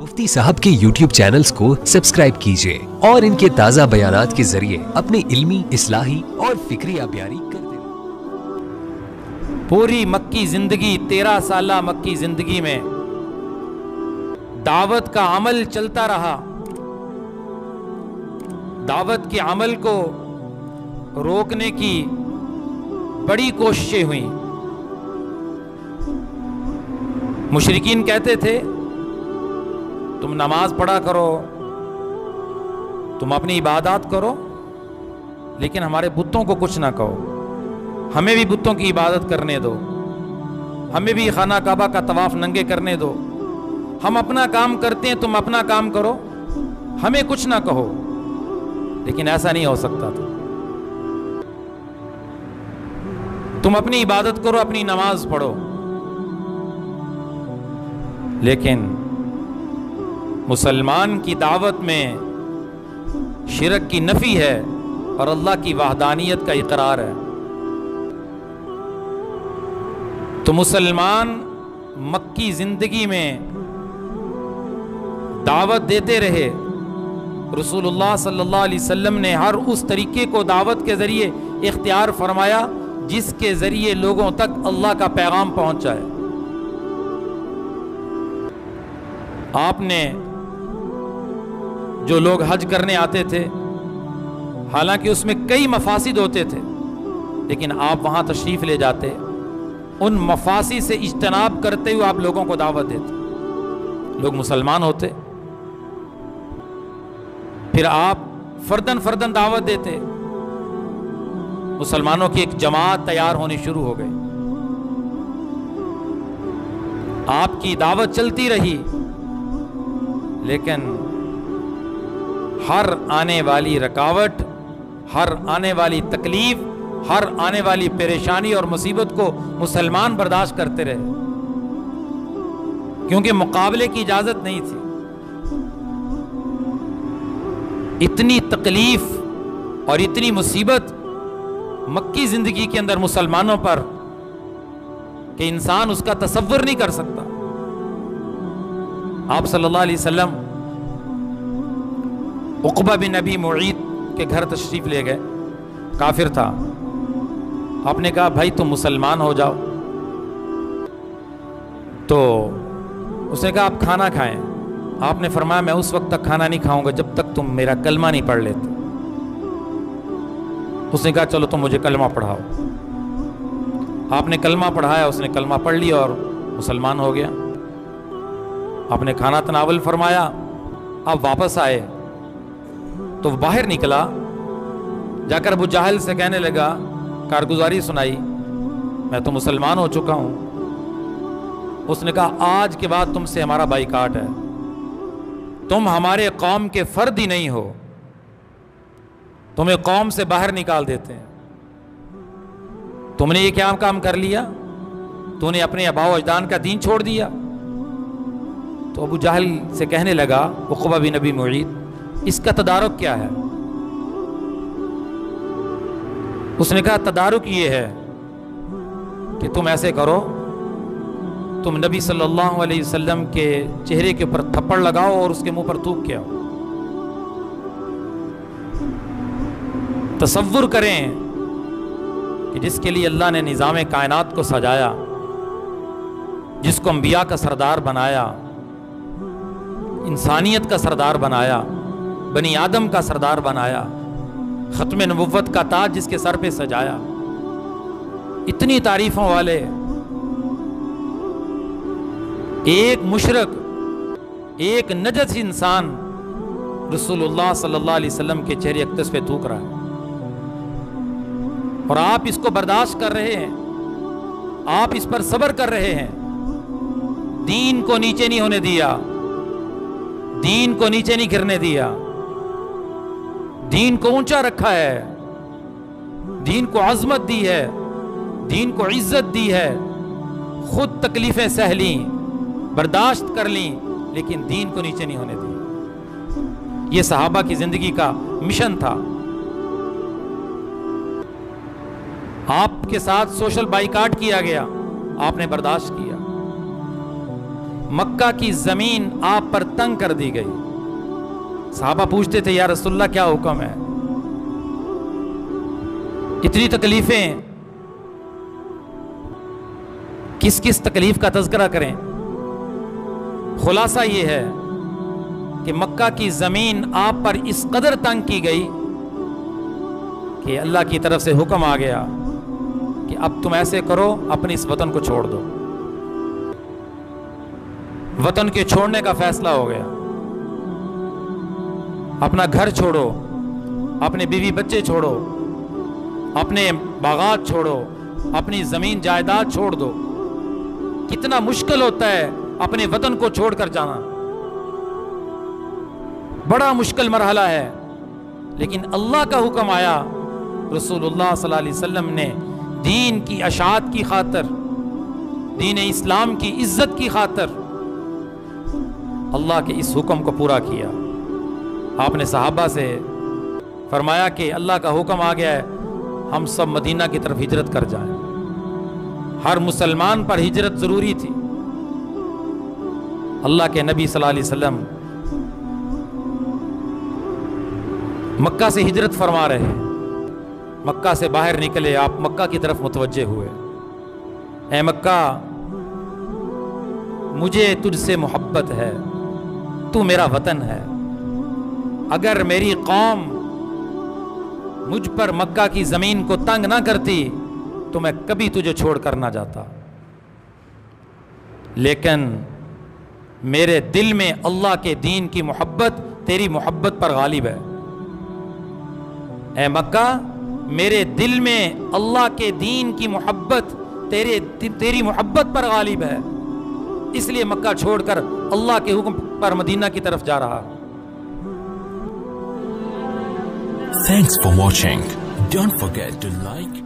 مفتی صاحب کے YouTube channels کو سبسکرائب کیجئے اور ان کے تازہ بیانات کے ذریعے اپنے علمی، اصلاحی اور فکری آبیاری کرتے رہیں۔ پوری مکی زندگی 13 سالہ مکی زندگی میں دعوت کا عمل چلتا رہا، دعوت کے عمل کو روکنے کی بڑی کوششیں ہوئیں۔ مشرکین کہتے تھے تم نماز پڑھا کرو، تم اپنی عبادات کرو، لیکن ہمارے بتوں کو کچھ نہ کہو، ہمیں بھی بتوں کی عبادت کرنے دو، ہمیں بھی خانہ کعبہ کا طواف ننگے کرنے دو، ہم اپنا کام کرتے ہیں، تم اپنا کام کرو، ہمیں کچھ نہ کہو۔ لیکن ایسا نہیں ہو سکتا تھا۔ تم اپنی عبادت کرو، اپنی نماز پڑھو، لیکن مسلمان کی دعوت میں شرک کی نفی ہے اور اللہ کی وحدانیت کا اقرار ہے۔ تو مسلمان مکی زندگی میں دعوت دیتے رہے۔ رسول اللہ صلی اللہ علیہ وسلم نے ہر اس طریقے کو دعوت کے ذریعے اختیار فرمایا جس کے ذریعے لوگوں تک اللہ کا پیغام پہنچ جائے۔ آپ نے جو لوگ حج کرنے آتے تھے، حالانکہ اس میں کئی مفاسد ہوتے تھے، لیکن آپ وہاں تشریف لے جاتے، ان مفاسد سے اجتناب کرتے ہوئے آپ لوگوں کو دعوت دیتے، لوگ مسلمان ہوتے۔ پھر آپ فردن فردن دعوت دیتے، مسلمانوں کی ایک جماعت تیار ہونی شروع ہو گئی۔ آپ کی دعوت چلتی رہی، لیکن ہر آنے والی رکاوٹ، ہر آنے والی تکلیف، ہر آنے والی پریشانی اور مصیبت کو مسلمان برداشت کرتے رہے، کیونکہ مقابلے کی اجازت نہیں تھی۔ اتنی تکلیف اور اتنی مصیبت مکی زندگی کے اندر مسلمانوں پر کہ انسان اس کا تصور نہیں کر سکتا۔ آپ صلی اللہ علیہ وسلم عقبہ بن ابی معیط کے گھر تشریف لے گئے، کافر تھا۔ آپ نے کہا بھائی تم مسلمان ہو جاؤ، تو اس نے کہا آپ کھانا کھائیں۔ آپ نے فرمایا میں اس وقت تک کھانا نہیں کھاؤں گا جب تک تم میرا کلمہ نہیں پڑھ لیتے۔ اس نے کہا چلو تم مجھے کلمہ پڑھاؤ۔ آپ نے کلمہ پڑھایا، اس نے کلمہ پڑھ لیا اور مسلمان ہو گیا۔ آپ نے کھانا تناول فرمایا، آپ واپس آئے تو وہ باہر نکلا، جا کر ابو جہل سے کہنے لگا، کارگزاری سنائی، میں تو مسلمان ہو چکا ہوں۔ اس نے کہا آج کے بعد تم سے ہمارا بائیکاٹ ہے، تم ہمارے قوم کے فرد ہی نہیں ہو، تمہیں قوم سے باہر نکال دیتے ہیں۔ تم نے یہ کیا کام کر لیا؟ تو نے اپنے آباء و اجداد کا دین چھوڑ دیا۔ تو ابو جہل سے کہنے لگا عقبہ بن ابی معیط، اس کا تدارک کیا ہے؟ اس نے کہا تدارک یہ ہے کہ تم ایسے کرو، تم نبی صلی اللہ علیہ وسلم کے چہرے کے اوپر تھپڑ لگاؤ اور اس کے منہ پر تھوک کے آؤ۔ تصور کریں کہ جس کے لیے اللہ نے نظام کائنات کو سجایا، جس کو انبیاء کا سردار بنایا، انسانیت کا سردار بنایا، بنی آدم کا سردار بنایا، ختم نبوت کا تاج جس کے سر پہ سجایا، اتنی تعریفوں والے ایک مشرک، ایک نجس انسان رسول اللہ صلی اللہ علیہ وسلم کے چہرے اقدس پہ تھوک رہا ہے، اور آپ اس کو برداشت کر رہے ہیں، آپ اس پر صبر کر رہے ہیں، دین کو نیچے نہیں ہونے دیا، دین کو نیچے نہیں گرنے دیا، دین کو اونچا رکھا ہے، دین کو عظمت دی ہے، دین کو عزت دی ہے، خود تکلیفیں سہ لیں، برداشت کر لیں، لیکن دین کو نیچے نہیں ہونے دی۔ یہ صحابہ کی زندگی کا مشن تھا۔ آپ کے ساتھ سوشل بائیکاٹ کیا گیا، آپ نے برداشت کیا۔ مکہ کی زمین آپ پر تنگ کر دی گئی. صحابہ پوچھتے تھے یا رسول اللہ کیا حکم ہے؟ اتنی تکلیفیں، کس کس تکلیف کا تذکرہ کریں؟ خلاصہ یہ ہے کہ مکہ کی زمین آپ پر اس قدر تنگ کی گئی کہ اللہ کی طرف سے حکم آ گیا کہ اب تم ایسے کرو، اپنے اس وطن کو چھوڑ دو. وطن کے چھوڑنے کا فیصلہ ہو گیا. اپنا گھر چھوڑو، اپنے بیوی بچے چھوڑو، اپنے باغات چھوڑو، اپنی زمین جائیداد چھوڑ دو. کتنا مشکل ہوتا ہے اپنے وطن کو چھوڑ کر جانا، بڑا مشکل مرحلہ ہے. لیکن اللہ کا حکم آیا، رسول اللہ صلی اللہ علیہ وسلم نے دین کی اشاعت کی خاطر، دین اسلام کی عزت کی خاطر اللہ کے اس حکم کو پورا کیا. آپ نے صحابہ سے فرمایا کہ اللہ کا حکم آ گیا ہے، ہم سب مدینہ کی طرف ہجرت کر جائیں. ہر مسلمان پر ہجرت ضروری تھی. اللہ کے نبی صلی اللہ علیہ وسلم مکہ سے ہجرت فرما رہے ہیں. مکہ سے باہر نکلے، آپ مکہ کی طرف متوجہ ہوئے. اے مکہ، مجھے تجھ سے محبت ہے، تو میرا وطن ہے. اگر میری قوم مجھ پر مکہ کی زمین کو تنگ نہ کرتی تو میں کبھی تجھے چھوڑ کر نہ جاتا. لیکن میرے دل میں اللہ کے دین کی محبت تیری محبت پر غالب ہے. اے مکہ، میرے دل میں اللہ کے دین کی محبت تیری محبت پر غالب ہے، اس لیے مکہ چھوڑ کر اللہ کے حکم پر مدینہ کی طرف جا رہا. Thanks for watching. Don't forget to like